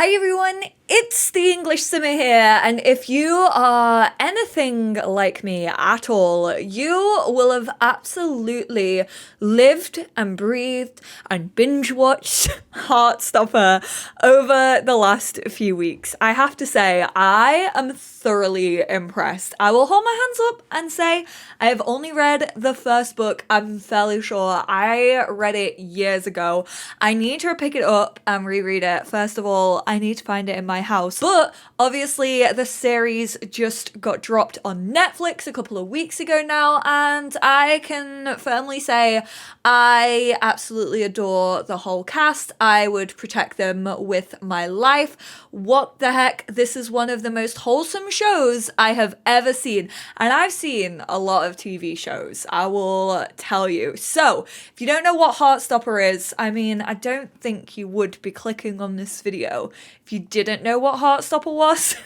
Hi everyone, it's the English Simmer here, and if you are anything like me at all, you will have absolutely lived and breathed and binge-watched Heartstopper over the last few weeks. I have to say, I am thoroughly impressed. I will hold my hands up and say I have only read the first book. I'm fairly sure I read it years ago. I need to pick it up and reread it. First of all, I need to find it in my house. But obviously the series just got dropped on Netflix a couple of weeks ago now, and I can firmly say I absolutely adore the whole cast. I would protect them with my life. What the heck? This is one of the most wholesome shows I have ever seen. And I've seen a lot of TV shows, I will tell you. So, if you don't know what Heartstopper is, I mean, I don't think you would be clicking on this video if you didn't know what Heartstopper was.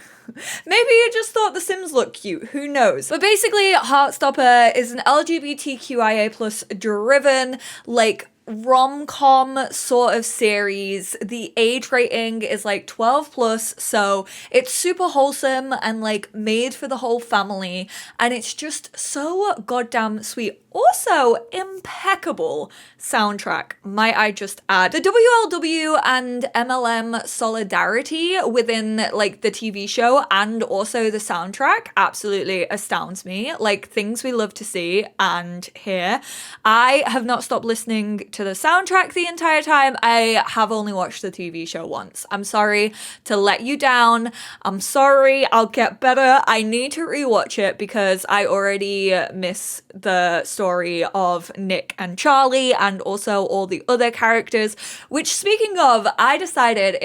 Maybe you just thought The Sims looked cute, who knows? But basically, Heartstopper is an LGBTQIA plus driven, like, rom-com sort of series. The age rating is like 12 plus, so it's super wholesome and like made for the whole family, and it's just so goddamn sweet. Also, impeccable soundtrack, might I just add. The WLW and MLM solidarity within like the TV show and also the soundtrack absolutely astounds me. Like, things we love to see and hear. I have not stopped listening to the soundtrack the entire time. I have only watched the TV show once. I'm sorry to let you down. I'm sorry, I'll get better. I need to rewatch it because I already miss the story of Nick and Charlie and also all the other characters, which, speaking of, I decided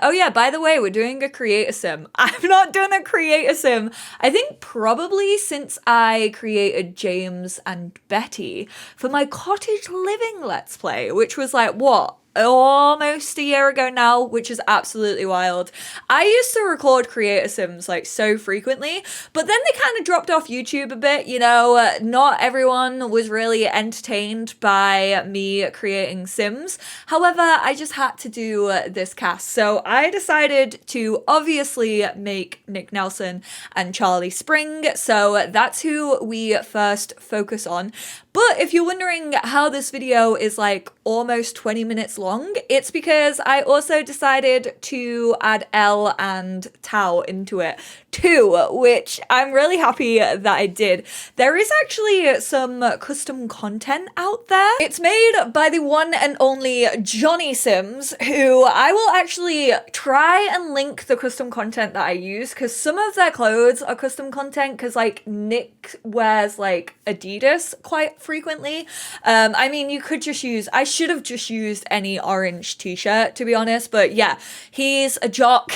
oh yeah, by the way, we're doing a creator sim. I've not done a creator sim, I think probably since I created James and Betty for my cottage living let's play, which was like, what? Almost a year ago now, which is absolutely wild. I used to record creator sims like so frequently, but then they kind of dropped off YouTube a bit, you know. Not everyone was really entertained by me creating sims. However, I just had to do this cast, so I decided to obviously make Nick Nelson and Charlie Spring, so that's who we first focus on. But if you're wondering how this video is like almost 20 minutes long, it's because I also decided to add Elle and Tao into it too, which I'm really happy that I did. There is actually some custom content out there. It's made by the one and only Johnny Sims, who I will actually try and link the custom content that I use, because some of their clothes are custom content, because like Nick wears like Adidas quite frequently. I mean, you could just use, I should have just used any orange t-shirt to be honest, but yeah, he's a jock.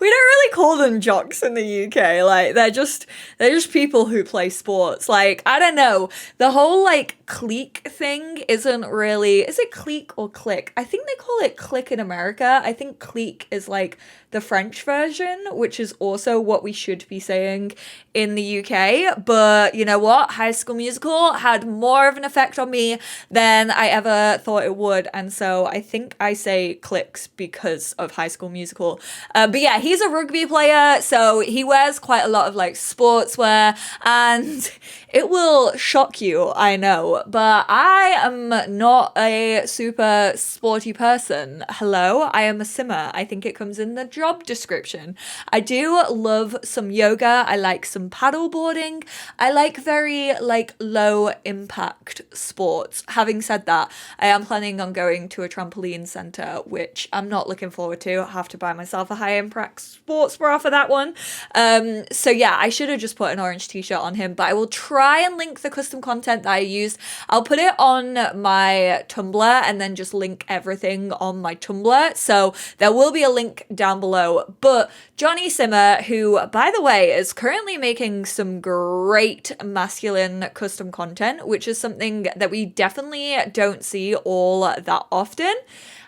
We don't really call them jocks in the UK. Like, they're just people who play sports. Like, I don't know, the whole like clique thing isn't really, is it clique or click? I think they call it click in America. I think clique is like the French version, which is also what we should be saying in the UK. But you know what? High School Musical had more of an effect on me than I ever thought it would. And so I think I say cliques because of High School Musical. But yeah, he's a rugby player, so he wears quite a lot of like sportswear, and it will shock you, I know, but I am not a super sporty person. Hello, I am a simmer. I think it comes in the job description. I do love some yoga. I like some paddle boarding. I like very like low impact sports. Having said that, I am planning on going to a trampoline center, which I'm not looking forward to. I have to buy myself a high impact sports bra for that one. So yeah, I should have just put an orange t-shirt on him, but I will try and link the custom content that I used. I'll put it on my Tumblr and then just link everything on my Tumblr. So there will be a link down below. But Johnny Simmer, who by the way is currently making some great masculine custom content, which is something that we definitely don't see all that often,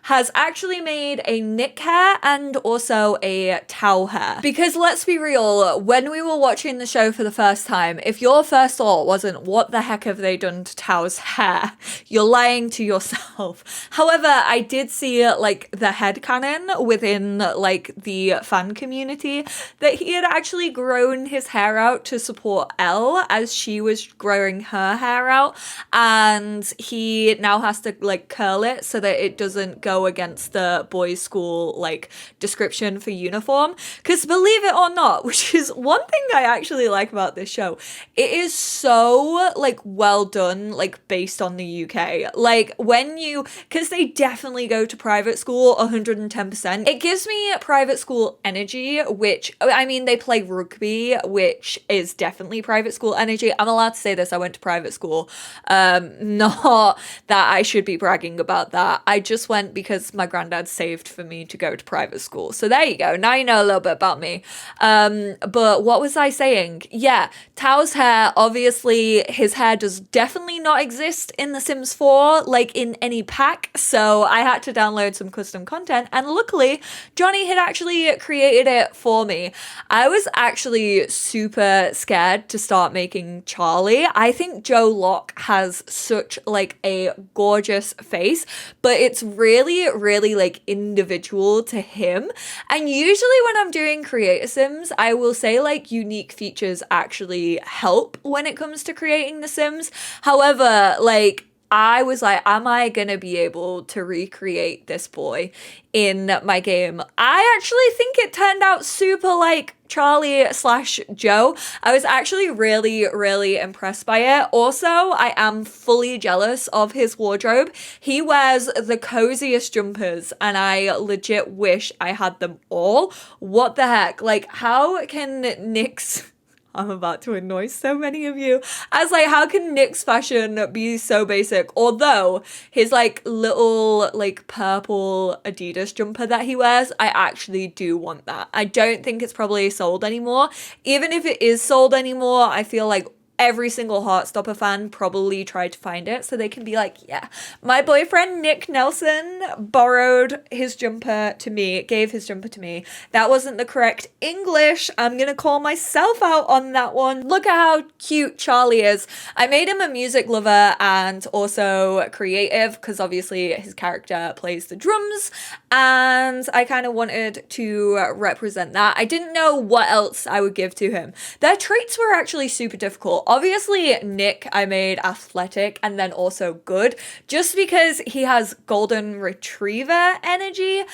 has actually made a Nick hair and also a Tao hair. Because let's be real, when we were watching the show for the first time, if your first thought wasn't, what the heck have they done to Tao's hair? You're lying to yourself. However, I did see like the headcanon within like the fan community that he had actually grown his hair out to support Elle as she was growing her hair out, and he now has to like curl it so that it doesn't go against the boys' school like description for uniform. Because believe it or not, which is one thing I actually like about this show, it is so like well done, like based on the UK. Like when you, because they definitely go to private school 110%. It gives me private school energy, which I mean they play rugby, which is definitely private school energy. I'm allowed to say this, I went to private school. Not that I should be bragging about that. I just went because my granddad saved for me to go to private school. So there you go. Now you know a little bit about me. But what was I saying? Yeah, Tao's hair, obviously his hair does definitely not exist in The Sims 4, like in any pack. So I had to download some custom content, and luckily Johnny had actually created it for me. I was actually super scared to start making Charlie. I think Joe Locke has such like a gorgeous face, but it's really, really like individual to him. And usually when I'm doing creator sims, I will say like unique features actually help when it comes to creating the sims. However, like I was like, am I gonna be able to recreate this boy in my game? I actually think it turned out super like Charlie/Joe. I was actually really, really impressed by it. Also, I am fully jealous of his wardrobe. He wears the coziest jumpers, and I legit wish I had them all. What the heck? Like, how can Nick's... I'm about to annoy so many of you. I was like, how can Nick's fashion be so basic? Although his like little like purple Adidas jumper that he wears, I actually do want that. I don't think it's probably sold anymore. Even if it is sold anymore, I feel like every single Heartstopper fan probably tried to find it so they can be like, yeah, my boyfriend Nick Nelson borrowed his jumper to me, gave his jumper to me. That wasn't the correct English. I'm gonna call myself out on that one. Look at how cute Charlie is. I made him a music lover and also creative because obviously his character plays the drums, and I kind of wanted to represent that. I didn't know what else I would give to him. Their traits were actually super difficult. Obviously, Nick, I made athletic and then also good, just because he has golden retriever energy.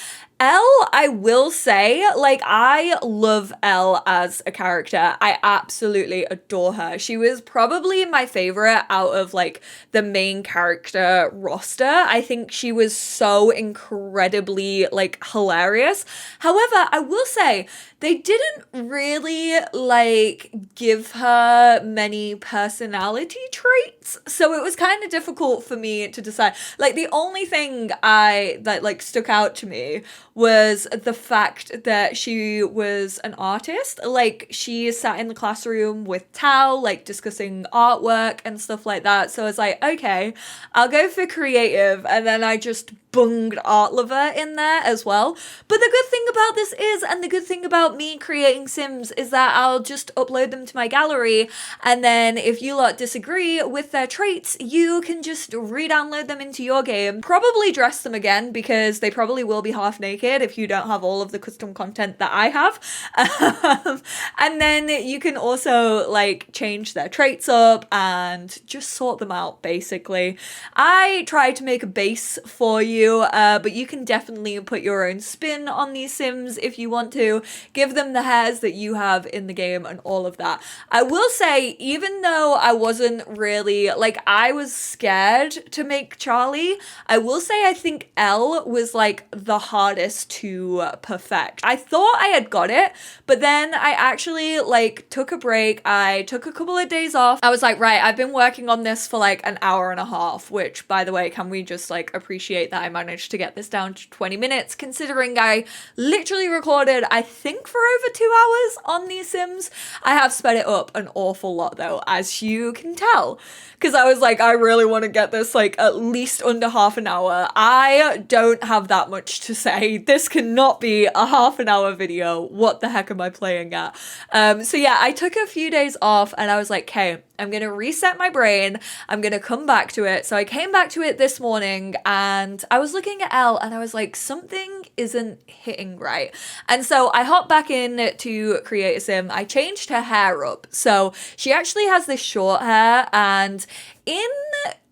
Elle, I will say, like, I love Elle as a character. I absolutely adore her. She was probably my favorite out of, like, the main character roster. I think she was so incredibly, like, hilarious. However, I will say, they didn't really, like, give her many personality traits. So it was kind of difficult for me to decide. Like, the only thing that, like, stuck out to me was the fact that she was an artist. Like, she sat in the classroom with Tao, like, discussing artwork and stuff like that. So I was like, okay, I'll go for creative. And then I just bunged art lover in there as well. But the good thing about this is, and the good thing about me creating sims, is that I'll just upload them to my gallery, and then if you lot disagree with their traits, you can just re-download them into your game, probably dress them again, because they probably will be half naked if you don't have all of the custom content that I have. And then you can also like change their traits up and just sort them out, basically. I tried to make a base for you, but you can definitely put your own spin on these sims if you want to. Give them the hairs that you have in the game and all of that. I will say, even though I wasn't really, like, I was scared to make Charlie, I will say I think Elle was like the hardest this to perfect. I thought I had got it, but then I actually like took a break. I took a couple of days off. I was like, right, I've been working on this for like an hour and a half, which by the way, can we just like appreciate that I managed to get this down to 20 minutes considering I literally recorded, I think, for over 2 hours on these Sims. I have sped it up an awful lot though, as you can tell, because I was like, I really want to get this like at least under half an hour. I don't have that much to say. This cannot be a half an hour video. What the heck am I playing at? So yeah, I took a few days off and I was like, okay, I'm going to reset my brain. I'm going to come back to it. So I came back to it this morning and I was looking at Elle and I was like, something isn't hitting right. And so I hopped back in to create a sim. I changed her hair up. So she actually has this short hair, and in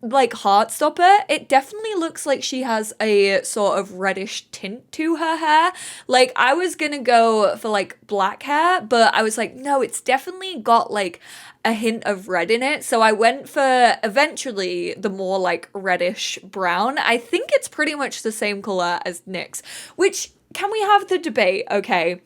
like Heartstopper, it definitely looks like she has a sort of reddish tint to her hair. Like I was gonna go for like black hair, but I was like, no, it's definitely got like a hint of red in it. So I went for eventually the more like reddish brown. I think it's pretty much the same color as Nick's, which, can we have the debate? Okay.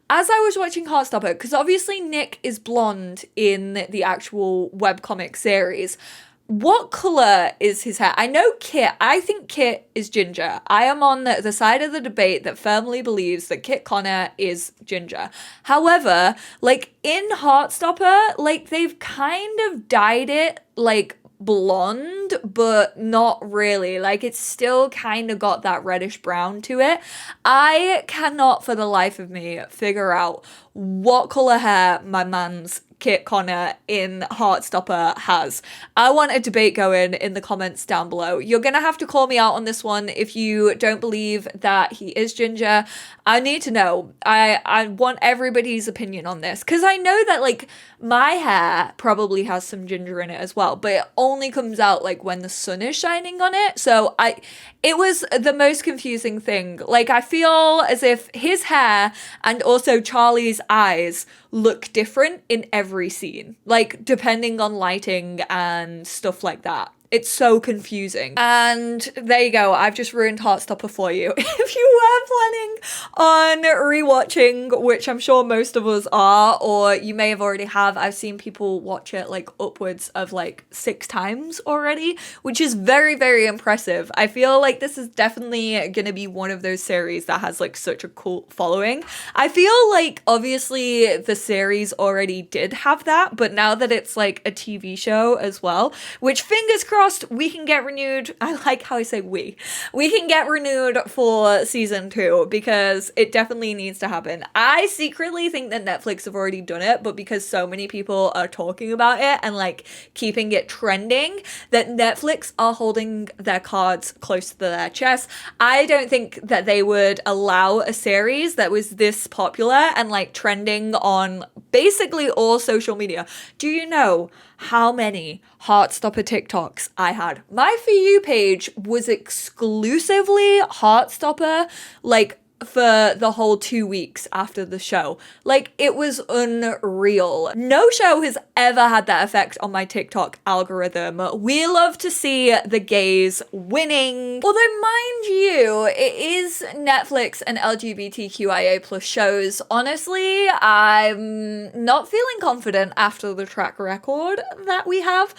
As I was watching Heartstopper, because obviously Nick is blonde in the actual webcomic series, what color is his hair? I know Kit. I think Kit is ginger. I am on the side of the debate that firmly believes that Kit Connor is ginger. However, like in Heartstopper, like they've kind of dyed it like blonde, but not really. Like it's still kind of got that reddish brown to it. I cannot for the life of me figure out what color hair my man's Kit Connor in Heartstopper has. I want a debate going in the comments down below. You're gonna have to call me out on this one if you don't believe that he is ginger. I need to know. I want everybody's opinion on this, because I know that like my hair probably has some ginger in it as well, but it only comes out like when the sun is shining on it. So it was the most confusing thing. Like I feel as if his hair and also Charlie's eyes look different in every scene, like depending on lighting and stuff like that. It's so confusing. And there you go. I've just ruined Heartstopper for you. If you were planning on rewatching, which I'm sure most of us are, or you may have already have, I've seen people watch it like upwards of like 6 times already, which is very, very impressive. I feel like this is definitely gonna be one of those series that has like such a cult following. I feel like obviously the series already did have that, but now that it's like a TV show as well, which fingers crossed we can get renewed. I like how I say we can get renewed for season 2, because it definitely needs to happen. I secretly think that Netflix have already done it, but because so many people are talking about it and like keeping it trending, that Netflix are holding their cards close to their chest. I don't think that they would allow a series that was this popular and like trending on basically all social media. Do you know how many Heartstopper TikToks I had? My For You page was exclusively Heartstopper, like for the whole 2 weeks after the show. Like it was unreal. No show has ever had that effect on my TikTok algorithm. We love to see the gays winning. Although mind you, it is Netflix and LGBTQIA plus shows. Honestly, I'm not feeling confident after the track record that we have.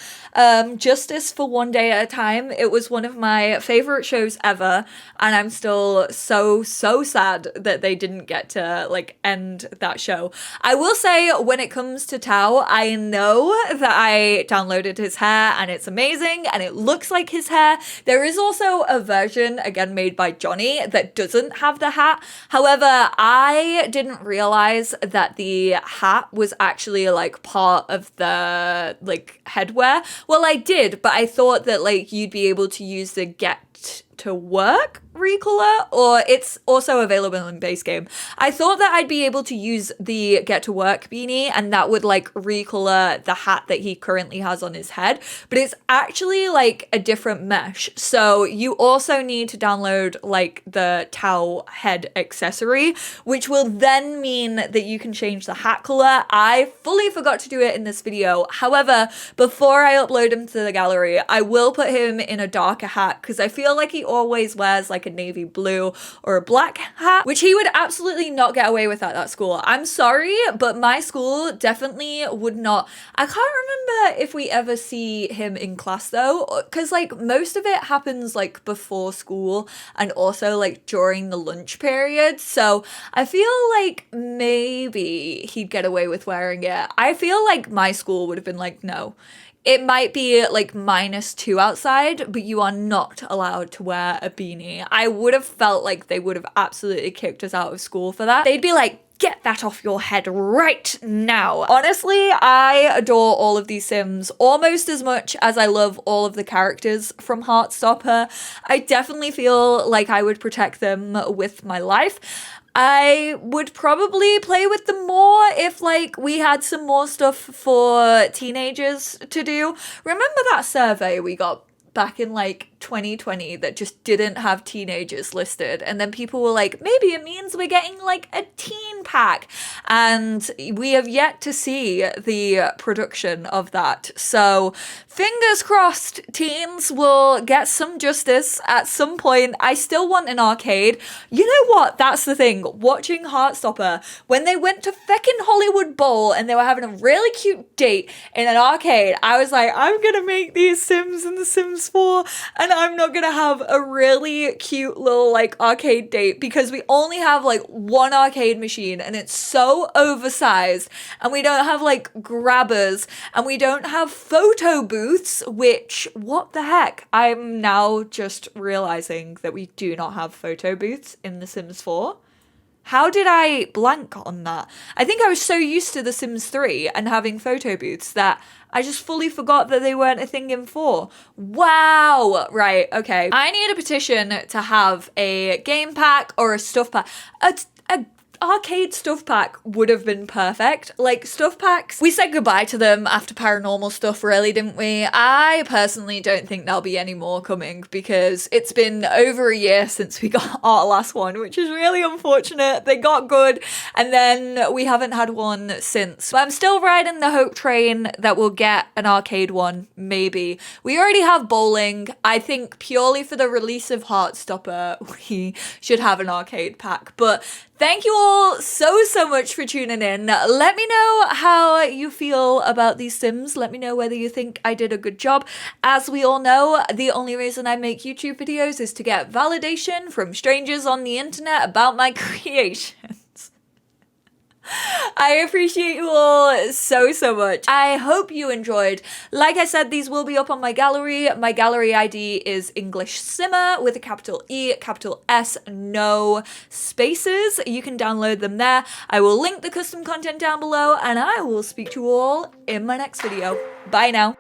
Justice for One Day at a Time, it was one of my favorite shows ever, and I'm still so sad that they didn't get to like end that show. I will say, when it comes to Tao, I know that I downloaded his hair and it's amazing and it looks like his hair. There is also a version, again made by Johnny, that doesn't have the hat. However, I didn't realize that the hat was actually like part of the like headwear. Well, I did, but I thought that like you'd be able to use the get to work recolor, or it's also available in base game. I thought that I'd be able to use the get to work beanie and that would like recolor the hat that he currently has on his head, but it's actually like a different mesh. So you also need to download like the Tao head accessory, which will then mean that you can change the hat color. I fully forgot to do it in this video. However, before I upload him to the gallery, I will put him in a darker hat because I feel like he always wears like a navy blue or a black hat, which he would absolutely not get away with at that school. I'm sorry, but my school definitely would not. I can't remember if we ever see him in class though, because like most of it happens like before school and also like during the lunch period. So I feel like maybe he'd get away with wearing it. I feel like my school would have been like, no. It might be like -2 outside, but you are not allowed to wear a beanie. I would have felt like they would have absolutely kicked us out of school for that. They'd be like, get that off your head right now. Honestly, I adore all of these Sims almost as much as I love all of the characters from Heartstopper. I definitely feel like I would protect them with my life. I would probably play with them more if like we had some more stuff for teenagers to do. Remember that survey we got back in like 2020 that just didn't have teenagers listed, and then people were like, maybe it means we're getting like a teen pack, and we have yet to see the production of that. So fingers crossed teens will get some justice at some point. I still want an arcade. You know what, that's the thing, watching Heartstopper, when they went to feckin' Hollywood Bowl and they were having a really cute date in an arcade, I was like, I'm gonna make these Sims in The Sims 4 and I'm not gonna have a really cute little like arcade date because we only have like one arcade machine and it's so oversized, and we don't have like grabbers, and we don't have photo booths, which, what the heck? I'm now just realizing that we do not have photo booths in The Sims 4. How did I blank on that? I think I was so used to The Sims 3 and having photo booths that I just fully forgot that they weren't a thing in 4. Wow. Right, okay. I need a petition to have a game pack or a stuff pack. A arcade stuff pack would have been perfect. Like, stuff packs, we said goodbye to them after paranormal stuff, really, didn't we? I personally don't think there'll be any more coming because it's been over a year since we got our last one, which is really unfortunate. They got good and then we haven't had one since. But I'm still riding the hope train that we'll get an arcade one, maybe. We already have bowling. I think purely for the release of Heartstopper, we should have an arcade pack. But thank you all so much for tuning in. Let me know how you feel about these Sims. Let me know whether you think I did a good job. As we all know, the only reason I make YouTube videos is to get validation from strangers on the internet about my creations. I appreciate you all so much. I hope you enjoyed. Like I said, these will be up on my gallery. My gallery ID is EnglishSimmer with a capital E, capital S, no spaces. You can download them there. I will link the custom content down below, and I will speak to you all in my next video. Bye now.